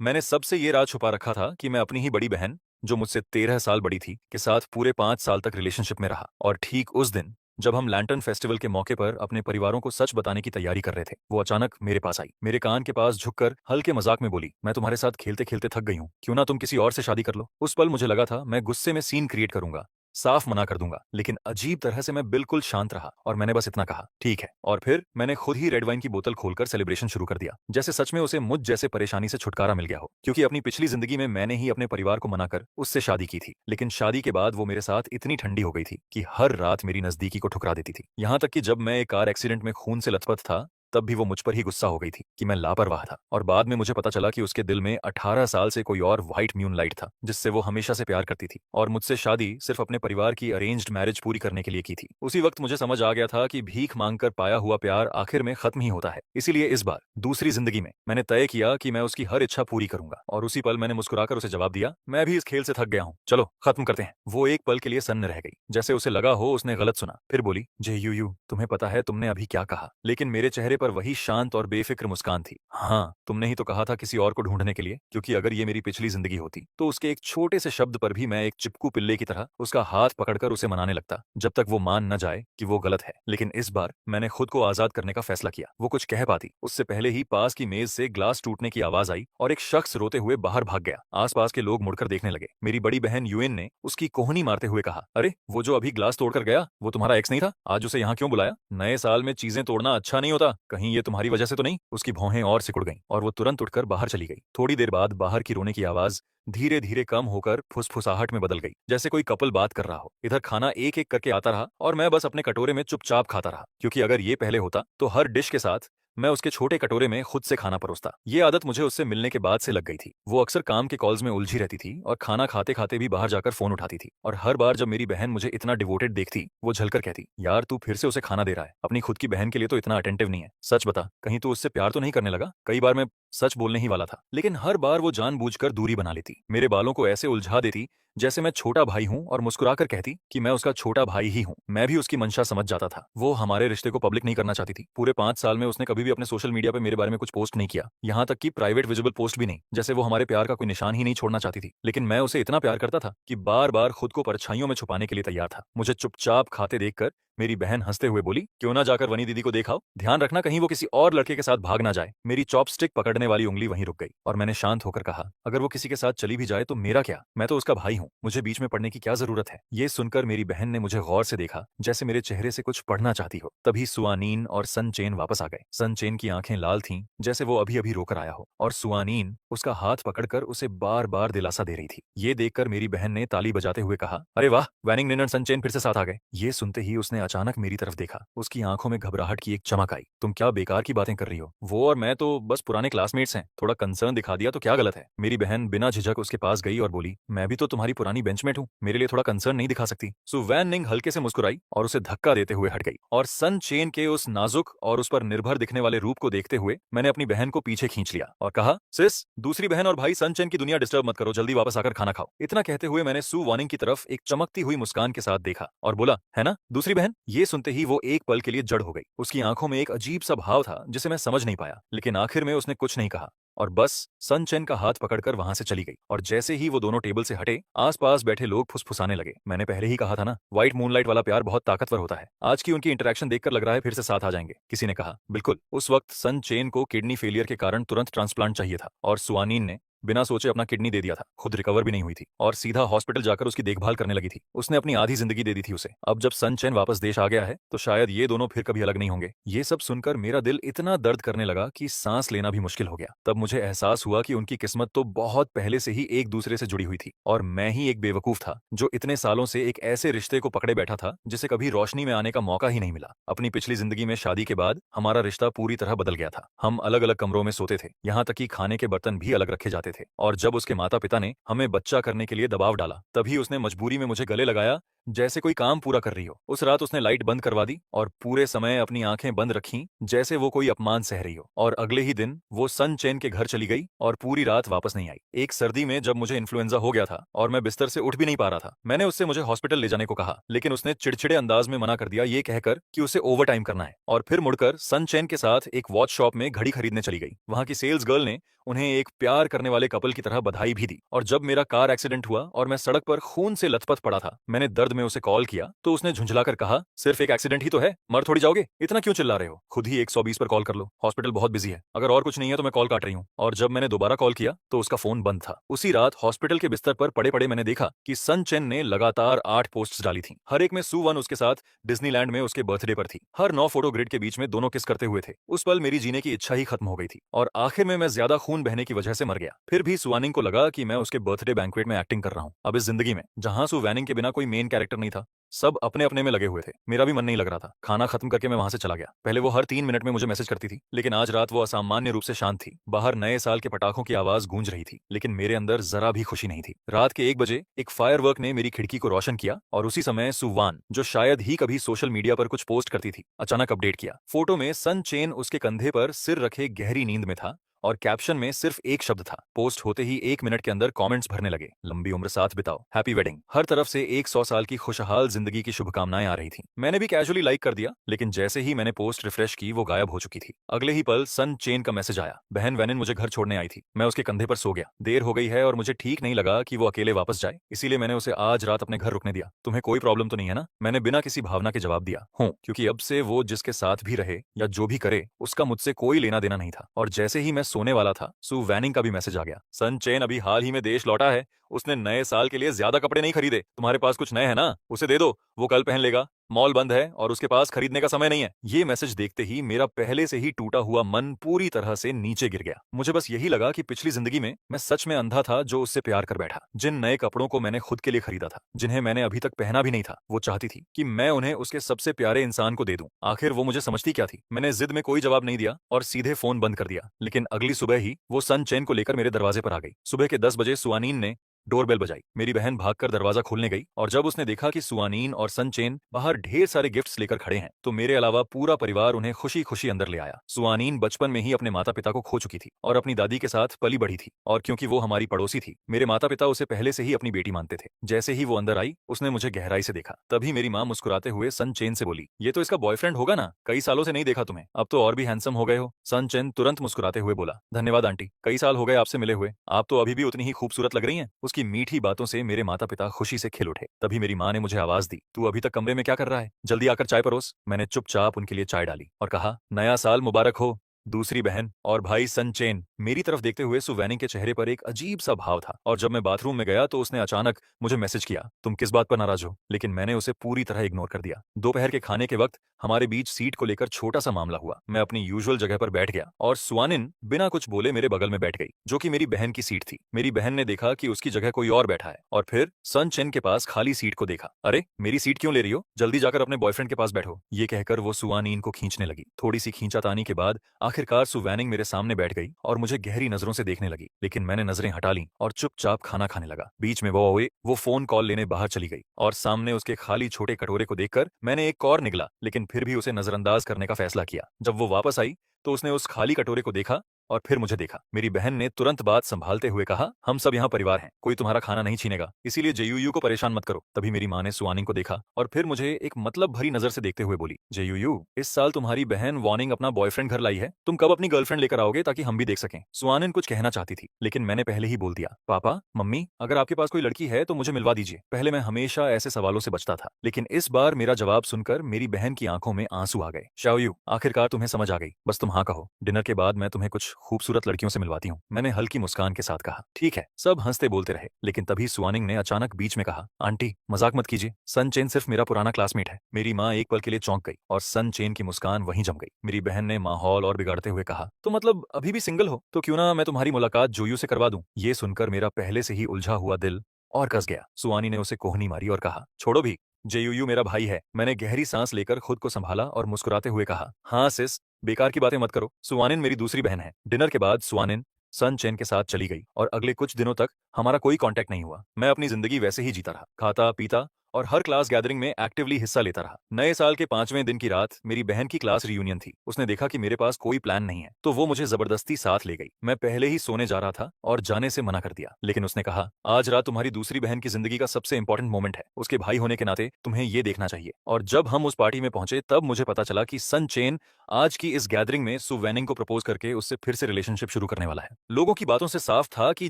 मैंने सबसे ये राज छुपा रखा था कि मैं अपनी ही बड़ी बहन, जो मुझसे 13 साल बड़ी थी, के साथ पूरे 5 साल तक रिलेशनशिप में रहा। और ठीक उस दिन, जब हम लैंटर्न फेस्टिवल के मौके पर अपने परिवारों को सच बताने की तैयारी कर रहे थे, वो अचानक मेरे पास आई। मेरे कान के पास झुककर हल्के मजाक में बोली, मैं तुम्हारे साथ खेलते खेलते थक गई हूँ, क्यों ना तुम किसी और से शादी कर लो। उस पल मुझे लगा था मैं गुस्से में सीन क्रिएट करूंगा, साफ मना कर दूंगा, लेकिन अजीब तरह से मैं बिल्कुल शांत रहा और मैंने बस इतना कहा, ठीक है। और फिर मैंने खुद ही रेड वाइन की बोतल खोलकर सेलिब्रेशन शुरू कर दिया, जैसे सच में उसे मुझ जैसे परेशानी से छुटकारा मिल गया हो। क्योंकि अपनी पिछली जिंदगी में मैंने ही अपने परिवार को मनाकर उससे शादी की थी, लेकिन शादी के बाद वो मेरे साथ इतनी ठंडी हो गई थी कि हर रात मेरी नजदीकी को ठुकरा देती थी। यहाँ तक कि जब मैं एक कार एक्सीडेंट में खून से लथपथ था, तब भी वो मुझ पर ही गुस्सा हो गई थी कि मैं लापरवाह था। और बाद में मुझे पता चला कि उसके दिल में 18 साल से कोई और व्हाइट म्यून लाइट था, जिससे वो हमेशा से प्यार करती थी और मुझसे शादी सिर्फ अपने परिवार की अरेंज्ड मैरिज पूरी करने के लिए की थी। उसी वक्त मुझे समझ आ गया था कि भीख मांगकर पाया हुआ प्यार आखिर में खत्म ही होता है। इसीलिए इस बार दूसरी जिंदगी में मैंने तय किया कि मैं उसकी हर इच्छा पूरी करूंगा। और उसी पल मैंने मुस्कुराकर उसे जवाब दिया, मैं भी इस खेल से थक गया हूँ, चलो खत्म करते हैं। वो एक पल के लिए सन्न रह गई, जैसे उसे लगा हो उसने गलत सुना। फिर बोली, जे यू, तुम्हें पता है तुमने अभी क्या कहा? लेकिन मेरे चेहरे पर वही शांत और बेफिक्र मुस्कान थी। हाँ, तुमने ही तो कहा था किसी और को ढूंढने के लिए, क्योंकि अगर ये मेरी पिछली जिंदगी होती तो उसके एक छोटे से शब्द पर भी मैं एक चिपकू पिल्ले की तरह उसका हाथ पकड़कर उसे मनाने लगता, जब तक वो मान न जाए कि वो गलत है। लेकिन इस बार मैंने खुद को आजाद करने का फैसला किया। वो कुछ कह पाती उससे पहले ही पास की मेज से ग्लास टूटने की आवाज आई और एक शख्स रोते हुए बाहर भाग गया। आसपास के लोग मुड़कर देखने लगे। मेरी बड़ी बहन यूएन ने उसकी कोहनी मारते हुए कहा, अरे वो जो अभी ग्लास तोड़कर गया, वो तुम्हारा एक्स नहीं था? आज उसे यहाँ क्यों बुलाया? नए साल में चीजें तोड़ना अच्छा नहीं होता, कहीं ये तुम्हारी वजह से तो नहीं? उसकी भौहें और सिकुड़ गईं और वो तुरंत उठकर बाहर चली गई। थोड़ी देर बाद बाहर की रोने की आवाज धीरे धीरे कम होकर फुसफुसाहट में बदल गई, जैसे कोई कपल बात कर रहा हो। इधर खाना एक एक करके आता रहा और मैं बस अपने कटोरे में चुपचाप खाता रहा, क्योंकि अगर ये पहले होता तो हर डिश के साथ मैं उसके छोटे कटोरे में खुद से खाना परोसता। ये आदत मुझे उससे मिलने के बाद से लग गई थी। वो अक्सर काम के कॉल्स में उलझी रहती थी और खाना खाते खाते भी बाहर जाकर फोन उठाती थी। और हर बार जब मेरी बहन मुझे इतना डिवोटेड देखती, वो झलकर कहती, यार तू फिर से उसे खाना दे रहा है, अपनी खुद की बहन के लिए तो इतना अटेंटिव नहीं है। सच बता, कहीं तू उससे प्यार तो नहीं करने लगा? कई बार मैं सच बोलने ही वाला था, लेकिन हर बार वो जानबूझकर दूरी बना लेती, मेरे बालों को ऐसे उलझा देती जैसे मैं छोटा भाई हूं, और मुस्कुराकर कहती कि मैं उसका छोटा भाई ही हूं। मैं भी उसकी मंशा समझ जाता था। वो हमारे रिश्ते को पब्लिक नहीं करना चाहती थी। पूरे 5 साल में उसने कभी भी अपने सोशल मीडिया पे मेरे बारे में कुछ पोस्ट नहीं किया, यहाँ तक कि प्राइवेट विजिबल पोस्ट भी नहीं, जैसे वो हमारे प्यार का कोई निशान ही नहीं छोड़ना चाहती थी। लेकिन मैं उसे इतना प्यार करता था कि बार बार खुद को परछाइयों में छुपाने के लिए तैयार था। मुझे चुपचाप खाते देखकर मेरी बहन हंसते हुए बोली, क्यों ना जाकर वनी दीदी को देखाओ, ध्यान रखना कहीं वो किसी और लड़के के साथ भाग ना जाए। मेरी चॉपस्टिक पकड़ने वाली उंगली वहीं रुक गई और मैंने शांत होकर कहा, अगर वो किसी के साथ चली भी जाए तो मेरा क्या, मैं तो उसका भाई हूँ, मुझे बीच में पड़ने की क्या जरूरत है? ये सुनकर मेरी बहन ने मुझे गौर से देखा, जैसे मेरे चेहरे से कुछ पढ़ना चाहती हो। तभी सुआनीन और सनचेन वापस आ गए। सनचेन की आंखें लाल थीं, जैसे वो अभी अभी रोकर आया हो, और सुआनीन उसका हाथ पकड़कर उसे बार बार दिलासा दे रही थी। ये देखकर मेरी बहन ने ताली बजाते हुए कहा, अरे वाह, वैनिंगटन और सनचेन फिर से साथ आ गए। ये सुनते ही उसने अचानक मेरी तरफ देखा। उसकी आंखों में घबराहट की एक चमक आई। तुम क्या बेकार की बातें कर रही हो? वो और मैं तो बस पुराने क्लासमेट्स हैं, थोड़ा कंसर्न दिखा दिया तो क्या गलत है? मेरी बहन बिना झिझक उसके पास गई और बोली, मैं भी तो तुम्हारी पुरानी बेंचमेट हूँ, मेरे लिए थोड़ा कंसर्न नहीं दिखा सकती? सो वैन निंग हल्के से मुस्कुराई और उसे धक्का देते हुए हट गई। और सन चेन के उस नाजुक और उस पर निर्भर दिखने वाले रूप को देखते हुए मैंने अपनी बहन को पीछे खींच लिया और कहा, सिस, दूसरी बहन और भाई सन चेन की दुनिया डिस्टर्ब मत करो, जल्दी वापस आकर खाना खाओ। इतना कहते हुए मैंने सू वानिंग की तरफ एक चमकती हुई मुस्कान के साथ देखा और बोला, है ना दूसरी बहन? ये सुनते ही वो एक पल के लिए जड़ हो गई। उसकी आंखों में एक अजीब सा भाव था जिसे मैं समझ नहीं पाया, लेकिन आखिर में उसने कुछ नहीं कहा और बस सन चेन का हाथ पकड़कर वहां से चली गई। और जैसे ही वो दोनों टेबल से हटे, आसपास बैठे लोग फुसफुसाने लगे, मैंने पहले ही कहा था ना, व्हाइट मूनलाइट वाला प्यार बहुत ताकतवर होता है। आज की उनकी इंटरेक्शन देखकर लग रहा है फिर से साथ आ जाएंगे, किसी ने कहा। बिल्कुल, उस वक्त सन चेन को किडनी फेलियर के कारण तुरंत ट्रांसप्लांट चाहिए था और सुआनीन ने बिना सोचे अपना किडनी दे दिया था। खुद रिकवर भी नहीं हुई थी और सीधा हॉस्पिटल जाकर उसकी देखभाल करने लगी थी। उसने अपनी आधी जिंदगी दे दी थी उसे। अब जब सन चैन वापस देश आ गया है तो शायद ये दोनों फिर कभी अलग नहीं होंगे। ये सब सुनकर मेरा दिल इतना दर्द करने लगा कि सांस लेना भी मुश्किल हो गया। तब मुझे एहसास हुआ कि उनकी किस्मत तो बहुत पहले से ही एक दूसरे से जुड़ी हुई थी और मैं ही एक बेवकूफ था जो इतने सालों से एक ऐसे रिश्ते को पकड़े बैठा था जिसे कभी रोशनी में आने का मौका ही नहीं मिला। अपनी पिछली जिंदगी में शादी के बाद हमारा रिश्ता पूरी तरह बदल गया था। हम अलग अलग कमरों में सोते थे, यहाँ तक कि खाने के बर्तन भी अलग रखे जाते थे। और जब उसके माता पिता ने हमें बच्चा करने के लिए दबाव डाला, तभी उसने मजबूरी में मुझे गले लगाया जैसे कोई काम पूरा कर रही हो। उस रात उसने लाइट बंद करवा दी और पूरे समय अपनी आंखें बंद रखीं, जैसे वो कोई अपमान सह रही हो। और अगले ही दिन वो सन चेन के घर चली गई और पूरी रात वापस नहीं आई। एक सर्दी में जब मुझे इन्फ्लुएंजा हो गया था और मैं बिस्तर से उठ भी नहीं पा रहा था, मैंने उससे मुझे हॉस्पिटल ले जाने को कहा, लेकिन उसने चिड़चिड़े अंदाज में मना कर दिया, ये कहकर कि उसे ओवर टाइम करना है। और फिर मुड़कर सन चेन के साथ एक वॉच शॉप में घड़ी खरीदने चली गई। वहां की सेल्स गर्ल ने उन्हें एक प्यार करने वाले कपल की तरह बधाई भी दी। और जब मेरा कार एक्सीडेंट हुआ और मैं सड़क पर खून से लथपथ पड़ा था, मैंने दर्द में उसे कॉल किया तो उसने झुंझलाकर कहा, सिर्फ एक एक्सीडेंट ही तो है, मर थोड़ी जाओगे, इतना क्यों चिल्ला रहे हो, खुद ही 120 पर कॉल कर लो, हॉस्पिटल बहुत बिजी है, अगर और कुछ नहीं है तो मैं कॉल काट रही हूँ। और जब मैंने दोबारा कॉल किया तो उसका फोन बंद था। उसी रात हॉस्पिटल के बिस्तर पर पड़े पड़े मैंने देखा कि सन चेन ने लगातार 8 पोस्ट्स डाली थी। हर एक में सू वन उसके साथ डिज्नीलैंड में उसके बर्थडे पर थी। हर 9 फोटो ग्रिड के बीच में दोनों किस करते हुए थे। उस पल मेरी जीने की इच्छा ही खत्म हो गई थी और आखिर में मैं ज्यादा खून बहने की वजह से मर गया। फिर भी सुवानिंग को लगा कि मैं उसके बर्थडे बैंक्वेट में एक्टिंग कर रहा हूँ। अब इस जिंदगी में जहां सु वैनिंग के बिना कोई मेन कैरेक्टर नहीं था, सब अपने अपने में लगे हुए थे। मेरा भी मन नहीं लग रहा था। खाना खत्म करके मैं वहां से चला गया। पहले वो हर 3 मिनट में मुझे मैसेज करती थी, लेकिन आज रात वो असामान्य रूप से शांत थी। बाहर नए साल के पटाखों की आवाज गूंज रही थी, लेकिन मेरे अंदर जरा भी खुशी नहीं थी। रात के 1 बजे एक फायरवर्क ने मेरी खिड़की को रोशन किया और उसी समय सुवान, जो शायद ही कभी सोशल मीडिया पर कुछ पोस्ट करती थी, अचानक अपडेट किया। फोटो में सन चेन उसके कंधे पर सिर रखे गहरी नींद में था और कैप्शन में सिर्फ एक शब्द था। पोस्ट होते ही 1 मिनट के अंदर कमेंट्स भरने लगे, लंबी उम्र साथ बिताओ, हैप्पी वेडिंग। हर तरफ से 100 साल की खुशहाल जिंदगी की शुभकामनाएं आ रही थी। मैंने भी कैजुअली लाइक कर दिया, लेकिन जैसे ही मैंने पोस्ट रिफ्रेश की वो गायब हो चुकी थी। अगले ही पल सन चेन का मैसेज आया, बहन वैनिन मुझे घर छोड़ने आई थी, मैं उसके कंधे पर सो गया। देर हो गई है और मुझे ठीक नहीं लगा कि वो अकेले वापस जाए, इसीलिए मैंने उसे आज रात अपने घर रुकने दिया। तुम्हें कोई प्रॉब्लम तो नहीं है ना? मैंने बिना किसी भावना के जवाब दिया, हूँ, क्योंकि अब से वो जिसके साथ भी रहे या जो भी करे, उसका मुझसे कोई लेना देना नहीं था। और जैसे ही मैं सोने वाला था, सू वैनिंग का भी मैसेज आ गया, सन चेन अभी हाल ही में देश लौटा है, उसने नए साल के लिए ज्यादा कपड़े नहीं खरीदे, तुम्हारे पास कुछ नए हैं ना, उसे दे दो, वो कल पहन लेगा, मॉल बंद है और उसके पास खरीदने का समय नहीं है। ये मैसेज देखते ही मेरा पहले से ही टूटा हुआ मन पूरी तरह से नीचे गिर गया। मुझे बस यही लगा कि पिछली जिंदगी में मैं सच में अंधा था जो उससे प्यार कर बैठा। जिन नए कपड़ों को मैंने खुद के लिए खरीदा था, जिन्हें मैंने अभी तक पहना भी नहीं था, वो चाहती थी कि मैं उन्हें उसके सबसे प्यारे इंसान को दे दूं। आखिर वो मुझे समझती क्या थी? मैंने जिद में कोई जवाब नहीं दिया और सीधे फोन बंद कर दिया। लेकिन अगली सुबह ही वो सन चेन को लेकर मेरे दरवाजे पर आ गई। सुबह के 10 बजे सुआनीन ने डोरबेल बजाई। मेरी बहन भागकर दरवाजा खोलने गई और जब उसने देखा कि सुआनीन और सनचेन बाहर ढेर सारे गिफ्ट्स लेकर खड़े हैं, तो मेरे अलावा पूरा परिवार उन्हें खुशी खुशी अंदर ले आया। सुआनीन बचपन में ही अपने माता पिता को खो चुकी थी और अपनी दादी के साथ पली बढ़ी थी, और क्योंकि वो हमारी पड़ोसी थी, मेरे माता पिता उसे पहले से ही अपनी बेटी मानते थे। जैसे ही वो अंदर आई, उसने मुझे गहराई से देखा। तभी मेरी माँ मुस्कुराते हुए सनचेन से बोली, ये तो इसका बॉयफ्रेंड होगा ना, कई सालों से नहीं देखा तुम्हें, अब तो और भी हैंडसम हो गए हो। सनचेन तुरंत मुस्कुराते हुए बोला, धन्यवाद आंटी, कई साल हो गए आपसे मिले हुए, आप तो अभी भी उतनी ही खूबसूरत लग रही हैं। उसकी मीठी बातों से मेरे माता पिता खुशी से खिल उठे। तभी मेरी माँ ने मुझे आवाज दी, तू अभी तक कमरे में क्या कर रहा है, जल्दी आकर चाय परोस। मैंने चुपचाप उनके लिए चाय डाली और कहा, नया साल मुबारक हो दूसरी बहन और भाई सनचेन। मेरी तरफ देखते हुए सुवैनिंग के चेहरे पर एक अजीब सा भाव था, और जब मैं बाथरूम में गया तो उसने अचानक मुझे मैसेज किया, तुम किस बात पर नाराज हो? लेकिन मैंने उसे पूरी तरह इग्नोर कर दिया। दोपहर के खाने के वक्त हमारे बीच सीट को लेकर छोटा सा मामला हुआ। मैं अपनी यूजुअल जगह पर बैठ गया और सुआनिन बिना कुछ बोले मेरे बगल में बैठ गई, जो कि मेरी बहन की सीट थी। मेरी बहन ने देखा कि उसकी जगह कोई और बैठा है और फिर सनचेन के पास खाली सीट को देखा। अरे मेरी सीट क्यों ले रही हो, जल्दी जाकर अपने बॉयफ्रेंड के पास बैठो। ये कहकर वो सुआनीन को खींचने लगी। थोड़ी सी खींचातानी के बाद आखिरकार सुवैनिंग मेरे सामने बैठ गई और मुझे गहरी नजरों से देखने लगी, लेकिन मैंने नजरें हटा लीं और चुपचाप खाना खाने लगा। बीच में वो फोन कॉल लेने बाहर चली गई और सामने उसके खाली छोटे कटोरे को देखकर मैंने एक और निगला, लेकिन फिर भी उसे नजरअंदाज करने का फैसला किया। जब वो वापस आई तो उसने उस खाली कटोरे को देखा और फिर मुझे देखा। मेरी बहन ने तुरंत बात संभालते हुए कहा, हम सब यहाँ परिवार हैं, कोई तुम्हारा खाना नहीं छीनेगा, इसीलिए जेयूयू को परेशान मत करो। तभी मेरी माँ ने सुआनिंग को देखा और फिर मुझे एक मतलब भरी नजर से देखते हुए बोली, जेयूयू, इस साल तुम्हारी बहन वार्निंग अपना बॉयफ्रेंड घर लाई है, तुम कब अपनी गर्लफ्रेंड लेकर आओगे ताकि हम भी देख सकें। सुआनिन कुछ कहना चाहती थी, लेकिन मैंने पहले ही बोल दिया, पापा मम्मी, अगर आपके पास कोई लड़की है तो मुझे मिलवा दीजिए। पहले मैं हमेशा ऐसे सवालों से बचता था, लेकिन इस बार मेरा जवाब सुनकर मेरी बहन की आंखों में आंसू आ गए। शाओयू, आखिरकार तुम्हें समझ आ गई, बस तुम हाँ कहो, डिनर के बाद मैं तुम्हें कुछ खूबसूरत लड़कियों से मिलवाती हूँ। मैंने हल्की मुस्कान के साथ कहा, ठीक है। सब हंसते बोलते रहे, लेकिन तभी सुआनिंग ने अचानक बीच में कहा, आंटी मजाक मत कीजिए, सनचेन सिर्फ मेरा पुराना क्लासमेट है। मेरी माँ एक पल के लिए चौंक गई और सनचेन की मुस्कान वहीं जम गई। मेरी बहन ने माहौल और बिगाड़ते हुए कहा, तो मतलब अभी भी सिंगल हो? तो क्यों ना मैं तुम्हारी मुलाकात जोयू से करवा दूं। ये सुनकर मेरा पहले से ही उलझा हुआ दिल और कस गया। सुआनी ने उसे कोहनी मारी और कहा, छोड़ो भी, जेयूयू मेरा भाई है। मैंने गहरी सांस लेकर खुद को संभाला और मुस्कुराते हुए कहा, हाँ सिस, बेकार की बातें मत करो। सुआनिन मेरी दूसरी बहन है। डिनर के बाद सुआनिन सन चेन के साथ चली गई और अगले कुछ दिनों तक हमारा कोई कांटेक्ट नहीं हुआ। मैं अपनी जिंदगी वैसे ही जीता रहा, खाता पीता और हर क्लास गैदरिंग में एक्टिवली हिस्सा लेता रहा। नए साल के 5वें दिन की रात मेरी बहन की क्लास रियूनियन थी। उसने देखा कि मेरे पास कोई प्लान नहीं है, तो वो मुझे जबरदस्ती साथ ले गई। मैं पहले ही सोने जा रहा था और जाने से मना कर दिया, लेकिन उसने कहा, आज रात तुम्हारी दूसरी बहन की जिंदगी का सबसे इंपॉर्टेंट मोमेंट है, उसके भाई होने के नाते तुम्हें ये देखना चाहिए। और जब हम उस पार्टी में पहुंचे तब मुझे पता चला कि सन चेन आज की इस गैदरिंग में सु वैनिंग को प्रपोज करके उससे फिर से रिलेशनशिप शुरू करने वाला है। लोगों की बातों से साफ था कि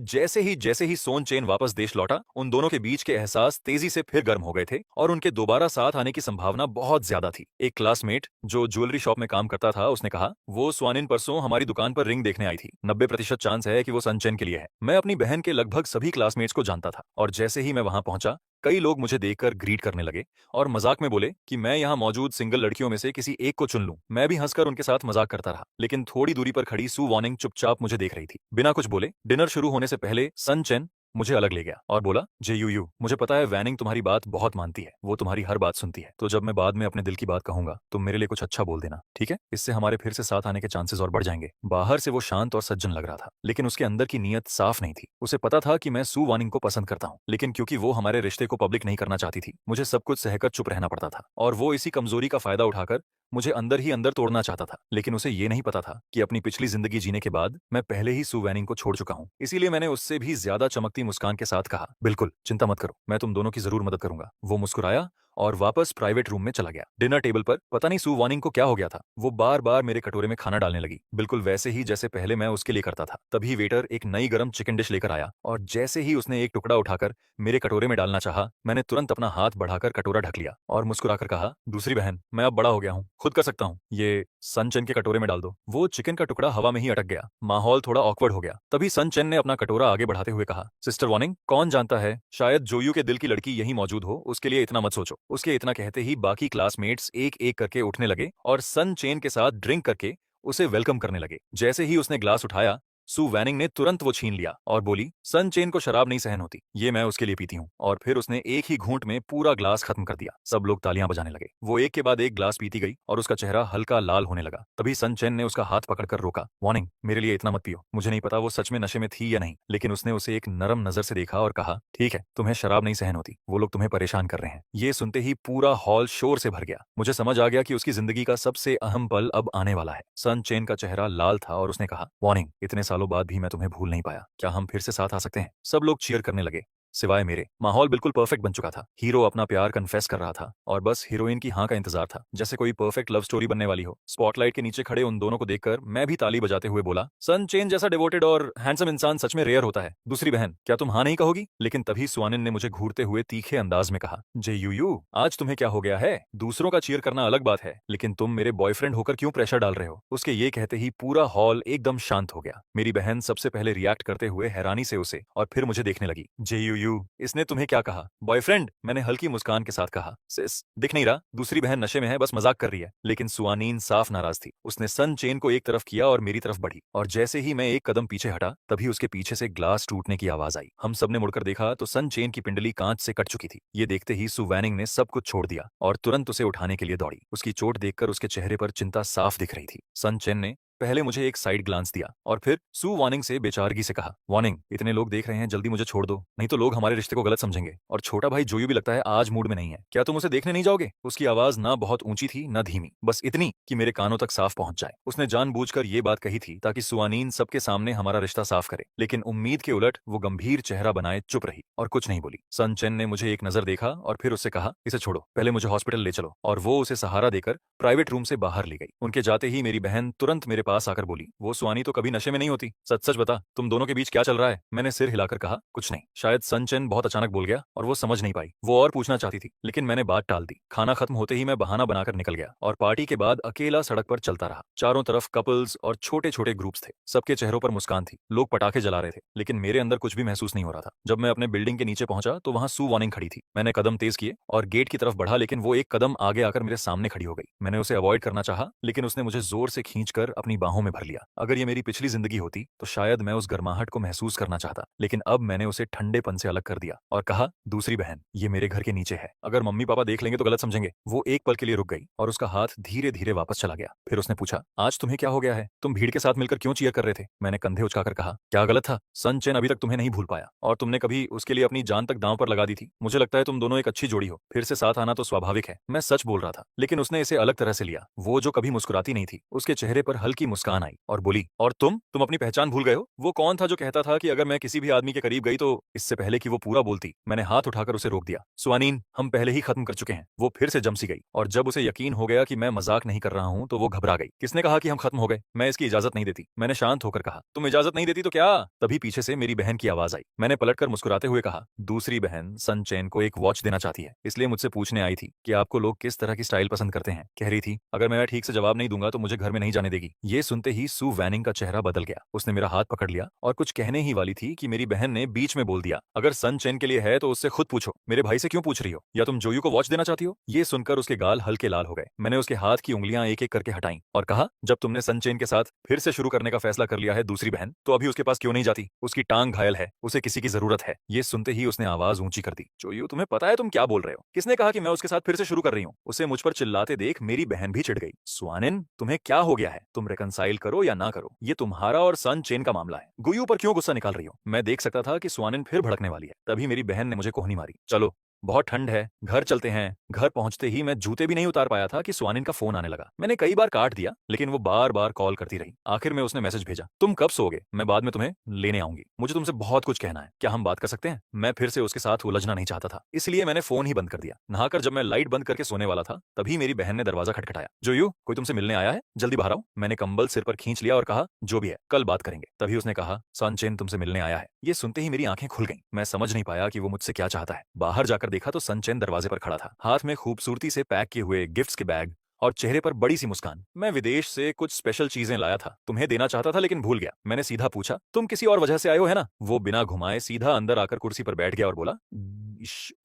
जैसे ही सोन चेन वापस देश लौटा, उन दोनों के बीच के एहसास तेजी से फिर गर्म हो गए थे और उनके दोबारा साथ आने की संभावना बहुत ज्यादा थी। एक क्लासमेट जो ज्वेलरी शॉप में काम करता था, उसने कहा, वो स्वानिन परसों हमारी दुकान पर रिंग देखने आई थी। 90% चांस है कि वो सन चेन के लिए है। मैं अपनी बहन के लगभग सभी क्लासमेट्स को जानता था और जैसे ही मैं वहां पहुंचा, कई लोग मुझे देखकर ग्रीट करने लगे और मजाक में बोले कि मैं यहाँ मौजूद सिंगल लड़कियों में से किसी एक को चुन लूं। मैं भी हंसकर उनके साथ मजाक करता रहा, लेकिन थोड़ी दूरी पर खड़ी सु वॉर्निंग चुपचाप मुझे देख रही थी। बिना कुछ बोले डिनर शुरू होने से पहले सन चेन मुझे अलग ले गया और बोला, जे यू मुझे पता है वैनिंग तुम्हारी बात बहुत मानती है, वो तुम्हारी हर बात सुनती है, तो जब मैं बाद में अपने दिल की बात कहूंगा तुम मेरे लिए कुछ अच्छा बोल देना, ठीक है? इससे हमारे फिर से साथ आने के चांसेस और बढ़ जाएंगे। बाहर से वो शांत और सज्जन लग रहा था, लेकिन उसके अंदर की नीयत साफ नहीं थी। उसे पता था कि मैं सु वानिंग को पसंद करता हूँ, लेकिन क्योंकि वो हमारे रिश्ते को पब्लिक नहीं करना चाहती थी, मुझे सब कुछ सहकर चुप रहना पड़ता था। और वो इसी कमजोरी का फायदा उठाकर मुझे अंदर ही अंदर तोड़ना चाहता था। लेकिन उसे ये नहीं पता था कि अपनी पिछली जिंदगी जीने के बाद मैं पहले ही सु वैनिंग को छोड़ चुका हूँ। इसीलिए मैंने उससे भी ज्यादा चमकती मुस्कान के साथ कहा, बिल्कुल चिंता मत करो, मैं तुम दोनों की जरूर मदद करूंगा। वो मुस्कुराया और वापस प्राइवेट रूम में चला गया। डिनर टेबल पर पता नहीं सु वॉर्निंग को क्या हो गया था, वो बार बार मेरे कटोरे में खाना डालने लगी, बिल्कुल वैसे ही जैसे पहले मैं उसके लिए करता था। तभी वेटर एक नई गरम चिकन डिश लेकर आया और जैसे ही उसने एक टुकड़ा उठाकर मेरे कटोरे में डालना चाहा, मैंने तुरंत अपना हाथ बढ़ाकर कटोरा ढक लिया और मुस्कुराकर कहा, दूसरी बहन, मैं अब बड़ा हो गया हूँ, खुद कर सकता हूँ, ये सन चेन के कटोरे में डाल दो। वो चिकन का टुकड़ा हवा में ही अटक गया, माहौल थोड़ा ऑकवर्ड हो गया। तभी सन चेन ने अपना कटोरा आगे बढ़ाते हुए कहा, सिस्टर वॉर्निंग, कौन जानता है शायद जोयू के दिल की लड़की यही मौजूद हो, उसके लिए इतना मत सोचो। उसके इतना कहते ही बाकी क्लासमेट्स एक एक करके उठने लगे और सन चेन के साथ ड्रिंक करके उसे वेलकम करने लगे। जैसे ही उसने ग्लास उठाया, सु वैनिंग ने तुरंत वो छीन लिया और बोली, सन चेन को शराब नहीं सहन होती, ये मैं उसके लिए पीती हूँ। और फिर उसने एक ही घूंट में पूरा ग्लास खत्म कर दिया। सब लोग तालियां बजाने लगे। वो एक के बाद एक ग्लास पीती गई और उसका चेहरा हल्का लाल होने लगा। तभी सन चेन ने उसका हाथ पकड़कर रोका, वार्निंग, मेरे लिए इतना मत पियो। मुझे नहीं पता वो सच में नशे में थी या नहीं, लेकिन उसने उसे एक नरम नजर से देखा और कहा, ठीक है, तुम्हें शराब नहीं सहन होती, वो लोग तुम्हें परेशान कर रहे हैं। ये सुनते ही पूरा हॉल शोर से भर गया। मुझे समझ आ गया कि उसकी जिंदगी का सबसे अहम पल अब आने वाला है। सन चेन का चेहरा लाल था और उसने कहा, वार्निंग, इतने सालों बाद भी मैं तुम्हें भूल नहीं पाया, क्या हम फिर से साथ आ सकते हैं? सब लोग चीयर करने लगे सिवाय मेरे। माहौल बिल्कुल परफेक्ट बन चुका था। हीरो अपना प्यार कन्फेस कर रहा था और बस हीरोइन की हाँ का इंतजार था, जैसे कोई परफेक्ट लव स्टोरी बनने वाली हो। स्पॉटलाइट के नीचे खड़े उन दोनों को देखकर मैं भी ताली बजाते हुए बोला, सन चेन जैसा डिवोटेड और हैंडसम इंसान सच में रेयर होता है। दूसरी बहन, क्या तुम हाँ नहीं कहोगी? लेकिन तभी स्वानिन ने मुझे घूरते हुए तीखे अंदाज में कहा, जे यू, आज तुम्हें क्या हो गया है? दूसरों का चीयर करना अलग बात है, लेकिन तुम मेरे बॉयफ्रेंड होकर क्यों प्रेशर डाल रहे हो? उसके ये कहते ही पूरा हॉल एकदम शांत हो गया। मेरी बहन सबसे पहले रिएक्ट करते हुए हैरानी से उसे और फिर मुझे देखने लगी। जे यू, इसने तुम्हें क्या कहा? बॉयफ्रेंड, मैंने हल्की मुस्कान के साथ कहा। सिस, दिख नहीं रहा, दूसरी बहन नशे में है, बस मजाक कर रही है। लेकिन सुआनीन साफ नाराज थी। उसने सन चेन को एक तरफ किया और मेरी तरफ बढ़ी और जैसे ही मैं एक कदम पीछे हटा, तभी उसके पीछे से ग्लास टूटने की आवाज आई। हम सबने मुड़कर देखा तो सन चेन की पिंडली कांच से कट चुकी थी। ये देखते ही सु वैनिंग ने सब कुछ छोड़ दिया और तुरंत उसे उठाने के लिए दौड़ी। उसकी चोट देखकर उसके चेहरे पर चिंता साफ दिख रही थी। सन चेन ने पहले मुझे एक साइड ग्लांस दिया और फिर सु वार्निंग से बेचारगी से कहा, वार्निंग, इतने लोग देख रहे हैं, जल्दी मुझे छोड़ दो, नहीं तो लोग हमारे रिश्ते को गलत समझेंगे। और छोटा भाई जोयू भी लगता है आज मूड में नहीं है, क्या तुम उसे देखने नहीं जाओगे? उसकी आवाज ना बहुत ऊंची थी ना धीमी, बस इतनी कि मेरे कानों तक साफ पहुंच जाए। उसने जानबूझकर ये बात कही थी ताकि सुआनीन सबके सामने हमारा रिश्ता साफ करे, लेकिन उम्मीद के उलट वो गंभीर चेहरा बनाए चुप रही और कुछ नहीं बोली। सन चेन ने मुझे एक नजर देखा और फिर उससे कहा, इसे छोड़ो, पहले मुझे हॉस्पिटल ले चलो। और वो उसे सहारा देकर प्राइवेट रूम से बाहर ले गई। उनके जाते ही मेरी बहन तुरंत मेरे पास आकर बोली, वो सुआनी तो कभी नशे में नहीं होती, सच सच बता, तुम दोनों के बीच क्या चल रहा है? मैंने सिर हिलाकर कहा, कुछ नहीं। शायद सन चेन बहुत अचानक बोल गया और वो समझ नहीं पाई। वो और पूछना चाहती थी, लेकिन मैंने बात टाल दी। खाना खत्म होते ही मैं बहाना बनाकर निकल गया और पार्टी के बाद अकेला सड़क पर चलता रहा। चारों तरफ कपल्स और छोटे छोटे ग्रुप्स थे। सबके चेहरों पर मुस्कान थी। लोग पटाखे जला रहे थे, लेकिन मेरे अंदर कुछ भी महसूस नहीं हो रहा था। जब मैं अपने बिल्डिंग के नीचे पहुंचा तो वहां सु वार्निंग खड़ी थी। मैंने कदम तेज किए और गेट की तरफ बढ़ा, लेकिन वो एक कदम आगे आकर मेरे सामने खड़ी हो गई। मैंने उसे अवॉइड करना चाहा, लेकिन उसने मुझे जोर से खींचकर अपनी अपनी बाहों में भर लिया। अगर ये मेरी पिछली जिंदगी होती तो शायद मैं उस गर्माहट को महसूस करना चाहता, लेकिन अब मैंने उसे ठंडेपन से अलग कर दिया और कहा, दूसरी बहन ये मेरे घर के नीचे है, अगर मम्मी पापा देख लेंगे तो गलत समझेंगे। वो एक पल के लिए रुक गई और उसका हाथ धीरे धीरे वापस चला गया। फिर उसने पूछा, आज तुम्हें क्या हो गया है? तुम भीड़ के साथ मिलकर क्यों चीयर कर रहे थे? मैंने कंधे उचकाकर कहा, क्या गलत था? सन चेन अभी तक तुम्हें नहीं भूल पाया और तुमने कभी उसके लिए अपनी जान तक दांव पर लगा दी थी। मुझे लगता है तुम दोनों एक अच्छी जोड़ी हो, फिर से साथ आना तो स्वाभाविक है। मैं सच बोल रहा था, लेकिन उसने इसे अलग तरह से लिया। वो जो कभी मुस्कुराती नहीं थी, उसके चेहरे पर हल्की मुस्कान आई और बोली, और तुम अपनी पहचान भूल गए हो? वो कौन था जो कहता था कि अगर मैं किसी भी आदमी के करीब गई तो? इससे पहले कि वो पूरा बोलती, मैंने हाथ उठाकर उसे रोक दिया। स्वानीन, हम पहले ही खत्म कर चुके हैं। वो फिर से जमसी गई और जब उसे यकीन हो गया कि मैं मजाक नहीं कर रहा हूं तो वो घबरा गई। किसने कहा कि हम खत्म हो गए? मैं इसकी इजाजत नहीं देती। मैंने शांत होकर कहा। तुम इजाजत नहीं देती तो क्या? तभी पीछे से मेरी बहन की आवाज आई। मैंने पलटकर मुस्कुराते हुए कहा, दूसरी बहन सन चेन को एक वॉच देना चाहती है, इसलिए मुझसे पूछने आई थी कि आपको लोग किस तरह की स्टाइल पसंद करते हैं। कह रही थी अगर मैं ठीक से जवाब नहीं दूंगा तो मुझे घर में नहीं जाने देगी। ये सुनते ही सू वैनिंग का चेहरा बदल गया। उसने मेरा हाथ पकड़ लिया और कुछ कहने ही वाली थी कि मेरी बहन ने बीच में बोल दिया, अगर सन चेन के लिए है तो उससे खुद पूछो, मेरे भाई से क्यों पूछ रही हो? या तुम जोयू को वॉच देना चाहती हो? ये सुनकर उसके गाल हल्के लाल हो गए। मैंने उसके हाथ की उंगलियां एक एक करके हटाई और कहा, जब तुमने सन चेन के साथ फिर से शुरू करने का फैसला कर लिया है दूसरी बहन, तो अभी उसके पास क्यों नहीं जाती? उसकी टांग घायल है, उसे किसी की जरूरत है। ये सुनते ही उसने आवाज ऊंची कर दी, जोयू तुम्हें पता है तुम क्या बोल रहे हो? किसने कहा कि मैं उसके साथ फिर से शुरू कर रही हूँ? उसे मुझ पर चिल्लाते देख मेरी बहन भी चिढ़ गई। स्वानिन, तुम्हें क्या हो गया है? तुम रिकंसाइल करो या ना करो, ये तुम्हारा और सन चेन का मामला है। गुयू पर क्यों गुस्सा निकाल रही हो? मैं देख सकता था कि स्वानिन फिर भड़कने वाली है। तभी मेरी बहन ने मुझे कोहनी मारी, चलो बहुत ठंड है, घर चलते हैं। घर पहुंचते ही मैं जूते भी नहीं उतार पाया था कि स्वानिन का फोन आने लगा। मैंने कई बार काट दिया, लेकिन वो बार बार कॉल करती रही। आखिर में उसने मैसेज भेजा, तुम कब सोगे? मैं बाद में तुम्हें लेने आऊंगी। मुझे तुमसे बहुत कुछ कहना है, क्या हम बात कर सकते हैं? मैं फिर से उसके साथ उलझना नहीं चाहता था, इसलिए मैंने फोन ही बंद कर दिया। नहाकर जब मैं लाइट बंद करके सोने वाला था, तभी मेरी बहन ने दरवाजा खटखटाया। जोयू, कोई तुमसे मिलने आया है, जल्दी बाहर आओ। मैंने कंबल सिर पर खींच लिया और कहा, जो भी है कल बात करेंगे। तभी उसने कहा, सन चेन तुमसे मिलने आया है। ये सुनते ही मेरी आंखें खुल गईं। मैं समझ नहीं पाया कि वो मुझसे क्या चाहता है। बाहर जाकर देखा तो सन चेन दरवाजे पर खड़ा था, हाथ में खूबसूरती से पैक किए हुए गिफ्ट्स के बैग और चेहरे पर बड़ी सी मुस्कान। मैं विदेश से कुछ स्पेशल चीजें लाया था, तुम्हें देना चाहता था लेकिन भूल गया। मैंने सीधा पूछा, तुम किसी और वजह से आए हो है ना? वो बिना घुमाए सीधा अंदर आकर कुर्सी पर बैठ गया और बोला,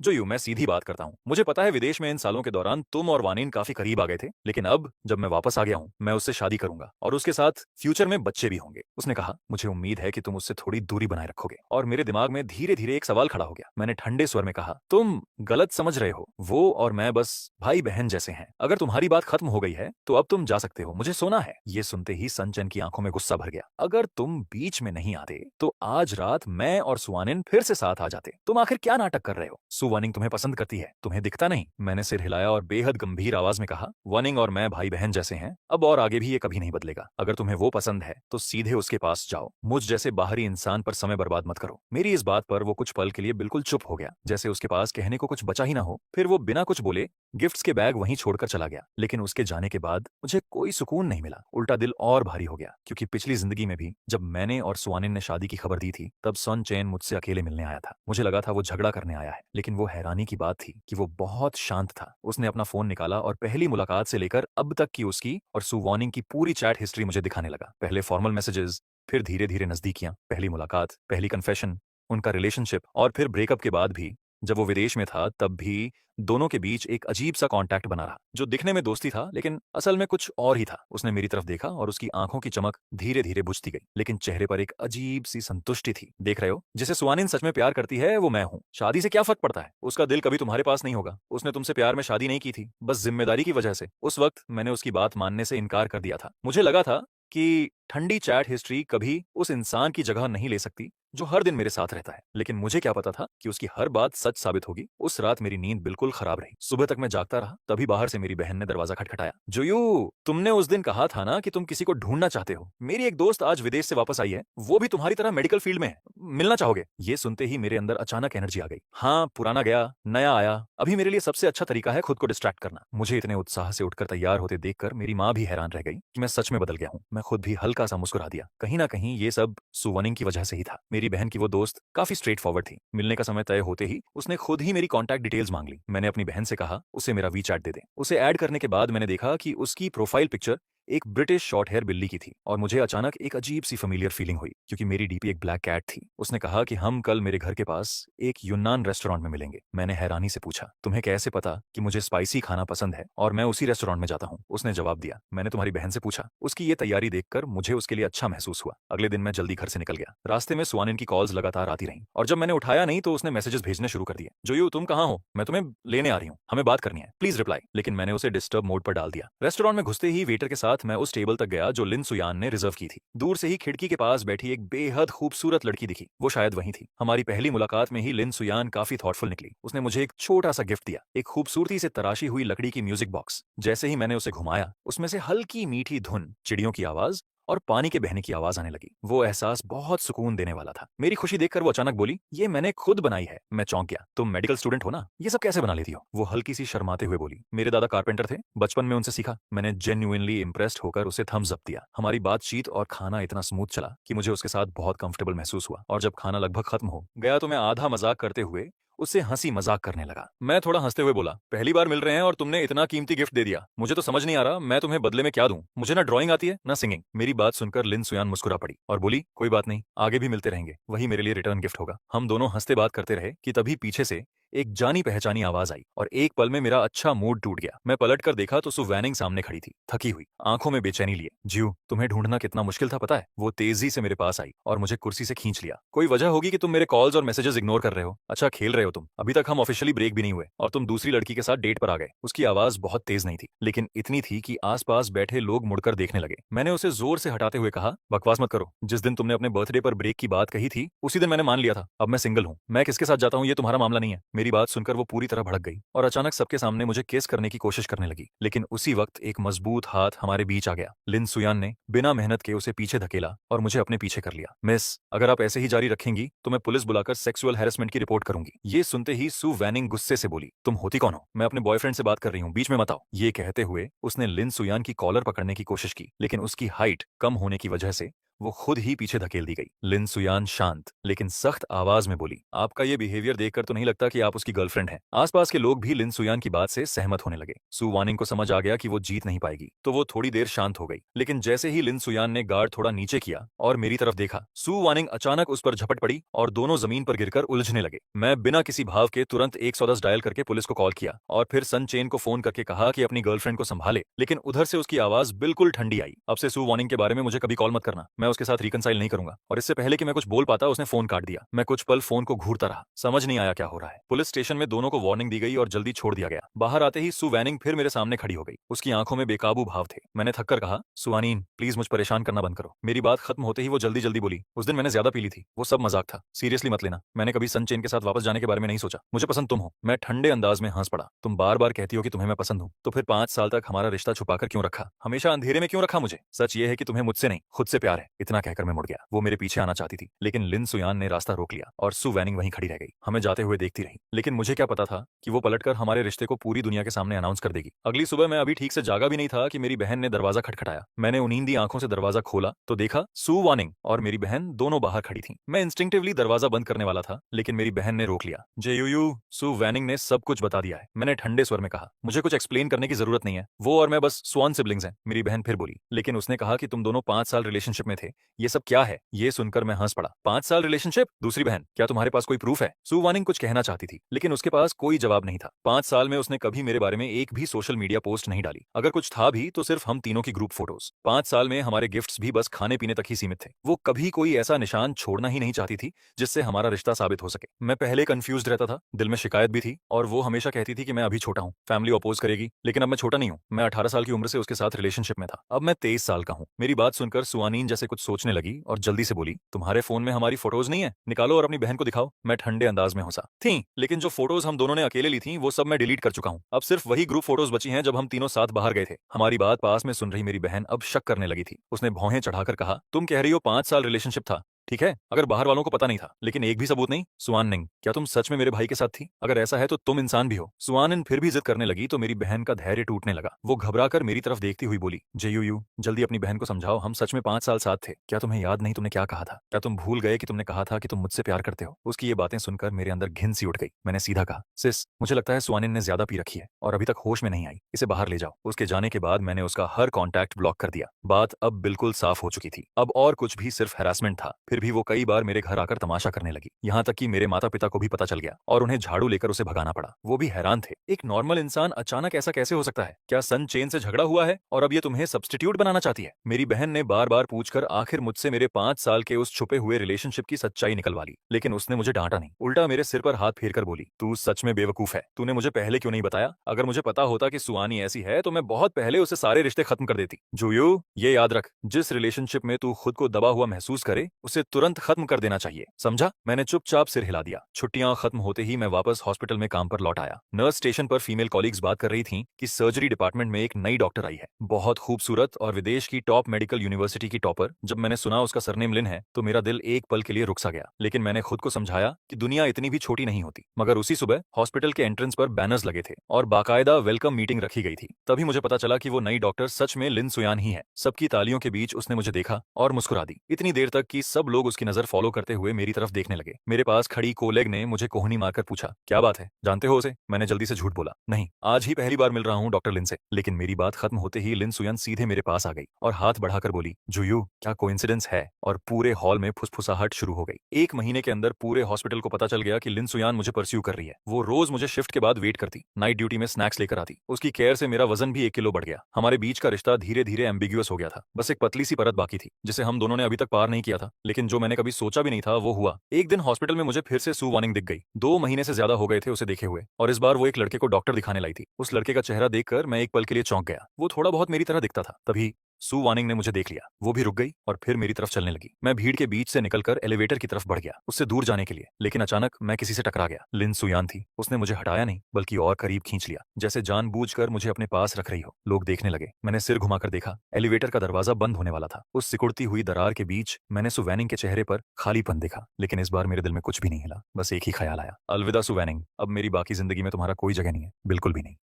जो यूं मैं सीधी बात करता हूँ, मुझे पता है विदेश में इन सालों के दौरान तुम और वानिन काफी करीब आ गए थे, लेकिन अब जब मैं वापस आ गया हूँ, मैं उससे शादी करूंगा और उसके साथ फ्यूचर में बच्चे भी होंगे। उसने कहा, मुझे उम्मीद है कि तुम उससे थोड़ी दूरी बनाए रखोगे। और मेरे दिमाग में धीरे धीरे एक सवाल खड़ा हो गया। मैंने ठंडे स्वर में कहा, तुम गलत समझ रहे हो, वो और मैं बस भाई बहन जैसे हैं। अगर तुम्हारी बात खत्म हो गई है तो अब तुम जा सकते हो, मुझे सोना है। ये सुनते ही संचन की आंखों में गुस्सा भर गया। अगर तुम बीच में नहीं आते तो आज रात मैं और सुवानिन फिर से साथ आ जाते। तुम आखिर क्या नाटक कर रहे हो? सुवानिंग तुम्हें पसंद करती है, तुम्हें दिखता नहीं? मैंने सिर हिलाया और बेहद गंभीर आवाज में कहा, वानिंग और मैं भाई बहन जैसे हैं, अब और आगे भी ये कभी नहीं बदलेगा। अगर तुम्हें वो पसंद है तो सीधे उसके पास जाओ, मुझ जैसे बाहरी इंसान पर समय बर्बाद मत करो। मेरी इस बात पर वो कुछ पल के लिए बिल्कुल चुप हो गया, जैसे उसके पास कहने को कुछ बचा ही ना हो। फिर वो बिना कुछ बोले गिफ्ट्स के बैग वहीं छोड़कर चला गया। लेकिन उसके जाने के बाद मुझे कोई सुकून नहीं मिला, उल्टा दिल और भारी हो गया, क्योंकि पिछली जिंदगी में भी जब मैंने और सुवानिन ने शादी की खबर दी थी, तब सन चैन मुझसे अकेले मिलने आया था। मुझे लगा था वो झगड़ा करने आया है, लेकिन वो हैरानी की बात थी कि वो बहुत शांत था। उसने अपना फोन निकाला और पहली मुलाकात से लेकर अब तक की उसकी और सुवानिंग की पूरी चैट हिस्ट्री मुझे दिखाने लगा। पहले फॉर्मल मैसेजेस, फिर धीरे धीरे नजदीकियां, पहली मुलाकात, पहली कन्फेशन, उनका रिलेशनशिप और फिर ब्रेकअप के बाद भी जब वो विदेश में था तब भी दोनों के बीच एक अजीब सा कांटेक्ट बना रहा, जो दिखने में दोस्ती था लेकिन असल में कुछ और ही था। उसने मेरी तरफ देखा और उसकी आंखों की चमक धीरे धीरे बुझती गई, लेकिन चेहरे पर एक अजीब सी संतुष्टि थी। देख रहे हो, जिसे सुवानिन सच में प्यार करती है वो मैं हूँ। शादी से क्या फर्क पड़ता है? उसका दिल कभी तुम्हारे पास नहीं होगा। उसने तुमसे प्यार में शादी नहीं की थी, बस जिम्मेदारी की वजह से। उस वक्त मैंने उसकी बात मानने से इनकार कर दिया था। मुझे लगा था कि ठंडी चैट हिस्ट्री कभी उस इंसान की जगह नहीं ले सकती जो हर दिन मेरे साथ रहता है, लेकिन मुझे क्या पता था कि उसकी हर बात सच साबित होगी। उस रात मेरी नींद बिल्कुल खराब रही। सुबह तक मैं जागता रहा, तभी बाहर से मेरी बहन ने दरवाजा खटखटाया। जोयू, तुमने उस दिन कहा था ना कि तुम किसी को ढूंढना चाहते हो। मेरी एक दोस्त आज विदेश से वापस आई है, वो भी तुम्हारी तरह मेडिकल फील्ड में है। मिलना चाहोगे? ये सुनते ही मेरे अंदर अचानक एनर्जी आ गई। हाँ, पुराना गया, नया आया। अभी मेरे लिए सबसे अच्छा तरीका है खुद को डिस्ट्रैक्ट करना। मुझे इतने उत्साह से उठकर तैयार होते देखकर मेरी माँ भी हैरान रह गई कि मैं सच में बदल गया हूँ। मैं खुद भी हल्का सा मुस्कुरा दिया। कहीं ना कहीं ये सब सुवनिंग की वजह से ही था। मेरी बहन की वो दोस्त काफी स्ट्रेट फॉरवर्ड थी। मिलने का समय तय होते ही उसने खुद ही मेरी कॉन्टैक्ट डिटेल्स मांग ली। मैंने अपनी बहन से कहा उसे मेरा वी चैट दे दे। उसे ऐड करने के बाद मैंने देखा कि उसकी प्रोफाइल पिक्चर एक ब्रिटिश शॉर्ट हेयर बिल्ली की थी और मुझे अचानक एक अजीब सी फेमिलियर फीलिंग हुई क्योंकि मेरी डीपी एक ब्लैक कैट थी। उसने कहा कि हम कल मेरे घर के पास एक यूनान रेस्टोरेंट में मिलेंगे। मैंने हैरानी से पूछा, तुम्हें कैसे पता कि मुझे स्पाइसी खाना पसंद है और मैं उसी रेस्टोरेंट में जाता हूँ? उसने जवाब दिया, मैंने तुम्हारी बहन से पूछा। उसकी ये तैयारी देखकर मुझे उसके लिए अच्छा महसूस हुआ। अगले दिन मैं जल्दी घर से निकल गया। रास्ते में सुआनिन की कॉल्स लगातार आती रहीं और जब मैंने उठाया नहीं तो उसने मैसेजेस भेजने शुरू कर दिए। जोयू, तुम कहाँ हो? मैं तुम्हें लेने आ रही हूँ, हमें बात करनी है, प्लीज रिप्लाई। लेकिन मैंने उसे डिस्टर्ब मोड पर डाल दिया। रेस्टोरेंट में घुसते ही वेटर के साथ मैं उस टेबल तक गया जो लिन सुयान ने रिजर्व की थी। दूर से ही खिड़की के पास बैठी एक बेहद खूबसूरत लड़की दिखी। वो शायद वही थी। हमारी पहली मुलाकात में ही लिन सुयान काफी थॉटफुल निकली। उसने मुझे एक छोटा सा गिफ्ट दिया, एक खूबसूरती से तराशी हुई लकड़ी की म्यूजिक बॉक्स। जैसे ही मैंने उसे घुमाया, उसमें से हल्की मीठी धुन, चिड़ियों की आवाज और पानी के बहने की आवाज आने लगी। वो एहसास बहुत सुकून देने वाला था। मेरी खुशी देखकर वो अचानक बोली, ये मैंने खुद बनाई है। मैं चौंक गया। तुम मेडिकल स्टूडेंट हो ना, ये सब कैसे बना लेती हो? वो हल्की सी शर्माते हुए बोली, मेरे दादा कारपेंटर थे, बचपन में उनसे सीखा। मैंने जेन्युइनली इम्प्रेस्ड होकर उसे थम्स अप दिया। हमारी बातचीत और खाना इतना स्मूथ चला कि मुझे उसके साथ बहुत कंफर्टेबल महसूस हुआ और जब खाना लगभग खत्म हो गया तो मैं आधा मजाक करते हुए उससे हंसी मजाक करने लगा। मैं थोड़ा हंसते हुए बोला, पहली बार मिल रहे हैं और तुमने इतना कीमती गिफ्ट दे दिया। मुझे तो समझ नहीं आ रहा मैं तुम्हें बदले में क्या दूं। मुझे ना ड्राइंग आती है ना सिंगिंग। मेरी बात सुनकर लिन सुयान मुस्कुरा पड़ी और बोली, कोई बात नहीं, आगे भी मिलते रहेंगे, वही मेरे लिए रिटर्न गिफ्ट होगा। हम दोनों हंसते बात करते रहे कि तभी पीछे से एक जानी पहचानी आवाज आई और एक पल में मेरा अच्छा मूड टूट गया। मैं पलट कर देखा तो सु वैनिंग सामने खड़ी थी, थकी हुई, आंखों में बेचैनी लिए। ज्यू, तुम्हें ढूंढना कितना मुश्किल था पता है? वो तेजी से मेरे पास आई और मुझे कुर्सी से खींच लिया। कोई वजह होगी कि तुम मेरे कॉल्स और मैसेजेस इग्नोर कर रहे हो? अच्छा खेल रहे हो तुम। अभी तक हम ऑफिशियली ब्रेक भी नहीं हुए और तुम दूसरी लड़की के साथ डेट पर आ गए। उसकी आवाज बहुत तेज नहीं थी, लेकिन इतनी थी कि आसपास बैठे लोग मुड़कर देखने लगे। मैंने उसे जोर से हटाते हुए कहा, बकवास मत करो। जिस दिन तुमने अपने बर्थडे पर ब्रेक की बात कही थी उसी दिन मैंने मान लिया था। अब मैं सिंगल हूँ। मैं किसके साथ जाता हूँ ये तुम्हारा मामला नहीं है। मेरी बात सुनकर वो पूरी तरह भड़क गई और अचानक सबके सामने मुझे किस करने की कोशिश करने लगी। लेकिन उसी वक्त एक मजबूत हाथ हमारे बीच आ गया। लिन सुयान ने बिना मेहनत के उसे पीछे धकेला और मुझे अपने पीछे कर लिया। मिस, अगर आप ऐसे ही जारी रखेंगी तो मैं पुलिस बुलाकर सेक्सुअल हैरेसमेंट की रिपोर्ट करूंगी। ये सुनते ही सु वैनिंग गुस्से से बोली, तुम होती कौन हो? मैं अपने बॉयफ्रेंड से बात कर रही हूँ, बीच में मत आओ। ये कहते हुए उसने लिन सुयान की कॉलर पकड़ने की कोशिश की, लेकिन उसकी हाइट कम होने की वजह से वो खुद ही पीछे धकेल दी गई। लिन सुयान शांत लेकिन सख्त आवाज में बोली, आपका ये बिहेवियर देखकर तो नहीं लगता कि आप उसकी गर्लफ्रेंड हैं। आसपास के लोग भी लिन सुयान की बात से सहमत होने लगे। सु वानिंग को समझ आ गया कि वो जीत नहीं पाएगी, तो वो थोड़ी देर शांत हो गई। लेकिन जैसे ही लिन सुयान ने गार्ड थोड़ा नीचे किया और मेरी तरफ देखा, सु वानिंग अचानक उस पर झपट पड़ी और दोनों जमीन पर गिरकर उलझने लगे। मैं बिना किसी भाव के तुरंत 110 डायल करके पुलिस को कॉल किया और फिर सन चेन को फोन करके कहा कि अपनी गर्लफ्रेंड को संभाले। लेकिन उधर से उसकी आवाज बिल्कुल ठंडी आई, अब से सु वानिंग के बारे में मुझे कभी कॉल मत करना, मैं उसके साथ रिकंसाइल नहीं करूंगा। और इससे पहले कि मैं कुछ बोल पाता उसने फोन काट दिया। मैं कुछ पल फोन को घूरता रहा, समझ नहीं आया क्या हो रहा है। पुलिस स्टेशन में दोनों को वार्निंग दी गई और जल्दी छोड़ दिया गया। बाहर आते ही सु वैनिंग फिर मेरे सामने खड़ी हो गई। उसकी आंखों में बेकाबू भाव थे। मैंने थककर कहा, सुआनीन प्लीज मुझ परेशान करना बंद करो। मेरी बात खत्म होते ही वो जल्दी जल्दी बोली, उस दिन मैंने ज्यादा पी ली थी, वो सब मजाक था, सीरियसली मत लेना। मैंने कभी सन चेन के साथ वापस जाने के बारे में नहीं सोचा, मुझे पसंद तुम हो। मैं ठंडे अंदाज में हंस पड़ा, तुम बार बार कहती हो कि तुम्हें मैं पसंद हूं, तो फिर 5 साल तक हमारा रिश्ता छुपाकर क्यों रखा? हमेशा अंधेरे में क्यों रखा मुझे? सच ये है कि तुम्हें मुझसे नहीं खुद से प्यार है। इतना कहकर मैं मुड़ गया। वो मेरे पीछे आना चाहती थी, लेकिन लिन सुयान ने रास्ता रोक लिया और सु वैनिंग वहीं खड़ी रह गई, हमें जाते हुए देखती रही। लेकिन मुझे क्या पता था कि वो पलटकर हमारे रिश्ते को पूरी दुनिया के सामने अनाउंस कर देगी। अगली सुबह मैं अभी ठीक से जागा भी नहीं था कि मेरी बहन ने दरवाजा खटखटाया। मैंने उनींदी आंखों से दरवाजा खोला तो देखा सु वानिंग और मेरी बहन दोनों बाहर खड़ी थीं। मैं इंस्टिंक्टिवली दरवाजा बंद करने वाला था, लेकिन मेरी बहन ने रोक लिया। जेयूयू, सु वैनिंग ने सब कुछ बता दिया है, मैंने ठंडे स्वर में कहा। मुझे कुछ एक्सप्लेन करने की जरूरत नहीं है, वो और मैं बस स्वान सिबलिंग्स हैं। मेरी बहन फिर बोली, लेकिन उसने कहा कि तुम दोनों 5 साल रिलेशनशिप में थे, ये सब क्या है? ये सुनकर मैं हंस पड़ा। 5 साल रिलेशनशिप? दूसरी बहन, क्या तुम्हारे पास कोई प्रूफ है? सु वानिंग कुछ कहना चाहती थी, लेकिन उसके पास कोई जवाब नहीं था। 5 साल में उसने कभी मेरे बारे में एक भी सोशल मीडिया पोस्ट नहीं डाली। अगर कुछ था भी तो सिर्फ हम तीनों की ग्रुप फोटोज। 5 साल में हमारे गिफ्ट्स भी बस खाने पीने तक ही सीमित थे। वो कभी कोई ऐसा निशान छोड़ना ही नहीं चाहती थी जिससे हमारा रिश्ता साबित हो सके। मैं पहले कंफ्यूज रहता था, दिल में शिकायत भी थी, और वो हमेशा कहती थी कि मैं अभी छोटा हूँ, फैमिली अपोज करेगी। लेकिन अब मैं छोटा नहीं हूँ, मैं 18 साल की उम्र से उसके साथ रिलेशनशिप में था। अब मैं 23 साल का हूँ। मेरी बात सुनकर सुआनीन जैसे कुछ सोचने लगी और जल्दी से बोली, तुम्हारे फोन में हमारी फोटोज नहीं है? निकालो और अपनी बहन को दिखाओ। मैं ठंडे अंदाज में हंसा। थी, लेकिन जो फोटोज हम दोनों ने अकेले ली थी वो सब मैं डिलीट कर चुका हूँ। अब सिर्फ वही ग्रुप फोटोज बची हैं जब हम तीनों साथ बाहर गए थे। हमारी बात पास में सुन रही मेरी बहन अब शक करने लगी थी। उसने भौहें चढ़ाकर कहा, तुम कह रही हो 5 साल रिलेशनशिप था, ठीक है, अगर बाहर वालों को पता नहीं था, लेकिन एक भी सबूत नहीं। सुआनिंग, क्या तुम सच में मेरे भाई के साथ थी? अगर ऐसा है तो तुम इंसान भी हो। सुआनिन फिर भी जिद करने लगी तो मेरी बहन का धैर्य टूटने लगा। वो घबराकर मेरी तरफ देखती हुई बोली, जेयूयू, जल्दी अपनी बहन को समझाओ, हम सच में 5 साल साथ थे। क्या तुम्हें याद नहीं तुमने क्या कहा था? क्या तुम भूल गए कि तुमने कहा था कि तुम मुझसे प्यार करते हो? उसकी ये बातें सुनकर मेरे अंदर घिन सी उठ गई। मैंने सीधा कहा, सिस, मुझे लगता है सुआनिन ने ज्यादा पी रखी है और अभी तक होश में नहीं आई। इसे बाहर ले जाओ। उसके जाने के बाद मैंने उसका हर कॉन्टैक्ट ब्लॉक कर दिया। बात अब बिल्कुल साफ हो चुकी थी। अब और कुछ भी सिर्फ हैरासमेंट था। फिर भी वो कई बार मेरे घर आकर तमाशा करने लगी। यहाँ तक कि मेरे माता पिता को भी पता चल गया और उन्हें झाड़ू लेकर उसे भगाना पड़ा। वो भी हैरान थे, एक नॉर्मल इंसान अचानक ऐसा कैसे हो सकता है? क्या सन चेन से झगड़ा हुआ है और अब ये तुम्हें सब्स्टिट्यूट बनाना चाहती है? मेरी बहन ने बार बार पूछकर आखिर मुझसे मेरे 5 साल के उस छुपे हुए रिलेशनशिप की सच्चाई निकलवा ली। लेकिन उसने मुझे डांटा नहीं, उल्टा मेरे सिर पर हाथ फेर कर बोली, तू सच में बेवकूफ है। तूने मुझे पहले क्यों नहीं बताया? अगर मुझे पता होता कि सुआनी ऐसी है तो मैं बहुत पहले उसे सारे रिश्ते खत्म कर देती। जूयू, ये याद रख, जिस रिलेशनशिप में तू खुद को दबा हुआ महसूस करे उसे तुरंत खत्म कर देना चाहिए, समझा? मैंने चुपचाप सिर हिला दिया। छुट्टियां खत्म होते ही मैं वापस हॉस्पिटल में काम पर लौट आया। नर्स स्टेशन पर फीमेल कॉलीग्स बात कर रही थीं कि सर्जरी डिपार्टमेंट में एक नई डॉक्टर आई है, बहुत खूबसूरत और विदेश की टॉप मेडिकल यूनिवर्सिटी की टॉपर। जब मैंने सुना उसका सरनेम लिन है तो मेरा दिल एक पल के लिए रुक सा गया, लेकिन मैंने खुद को समझाया कि दुनिया इतनी भी छोटी नहीं होती। मगर उसी सुबह हॉस्पिटल के एंट्रेंस पर बैनर्स लगे थे और बाकायदा वेलकम मीटिंग रखी गई थी। तभी मुझे पता चला कि वो नई डॉक्टर सच में लिन सुयान ही है। सबकी तालियों के बीच उसने मुझे देखा और मुस्कुरा दी, इतनी देर तक कि सब लोग उसकी नजर फॉलो करते हुए मेरी तरफ देखने लगे। मेरे पास खड़ी कोलेग ने मुझे कोहनी मारकर पूछा, क्या बात है, जानते हो उसे? मैंने जल्दी से झूठ बोला, नहीं, आज ही पहली बार मिल रहा हूँ डॉक्टर लिन से। लेकिन मेरी बात खत्म होते ही लिन सुयान सीधे मेरे पास आ गई और हाथ बढ़ाकर बोली, जुयू, क्या कोइंसिडेंस है? और पूरे हॉल में फुसफुसाहट शुरू हो गई। 1 महीने के अंदर पूरे हॉस्पिटल को पता चल गया कि लिन सुयान मुझे परस्यू कर रही है। वो रोज मुझे शिफ्ट के बाद वेट करती, नाइट ड्यूटी में स्नैक्स लेकर आती। उसकी केयर से मेरा वजन भी 1 किलो बढ़ गया। हमारे बीच का रिश्ता धीरे धीरे एम्बिग्यूअस हो गया था। बस एक पतली सी परत बाकी थी जिसे हम दोनों ने अभी तक पार नहीं किया था। लेकिन जो मैंने कभी सोचा भी नहीं था वो हुआ। एक दिन हॉस्पिटल में मुझे फिर से सू वार्निंग दिख गई। 2 महीने से ज्यादा हो गए थे उसे देखे हुए और इस बार वो एक लड़के को डॉक्टर दिखाने लाई थी। उस लड़के का चेहरा देखकर मैं एक पल के लिए चौंक गया। वो थोड़ा बहुत मेरी तरह दिखता था। तभी सू वानिंग ने मुझे देख लिया। वो भी रुक गई और फिर मेरी तरफ चलने लगी। मैं भीड़ के बीच से निकलकर एलिवेटर की तरफ बढ़ गया, उससे दूर जाने के लिए। लेकिन अचानक मैं किसी से टकरा गया। लिन सुयान थी। उसने मुझे हटाया नहीं बल्कि और करीब खींच लिया, जैसे जानबूझकर मुझे अपने पास रख रही हो। लोग देखने लगे। मैंने सिर घुमाकर देखा। एलिवेटर का दरवाजा बंद होने वाला था। उस सिकुड़ती हुई दरार के बीच मैंने सू वैनिंग के चेहरे पर खालीपन देखा। लेकिन इस बार मेरे दिल में कुछ भी नहीं हिला। बस एक ही ख्याल आया, अलविदा सू वैनिंग, अब मेरी बाकी जिंदगी में तुम्हारा कोई जगह नहीं है, बिल्कुल भी नहीं।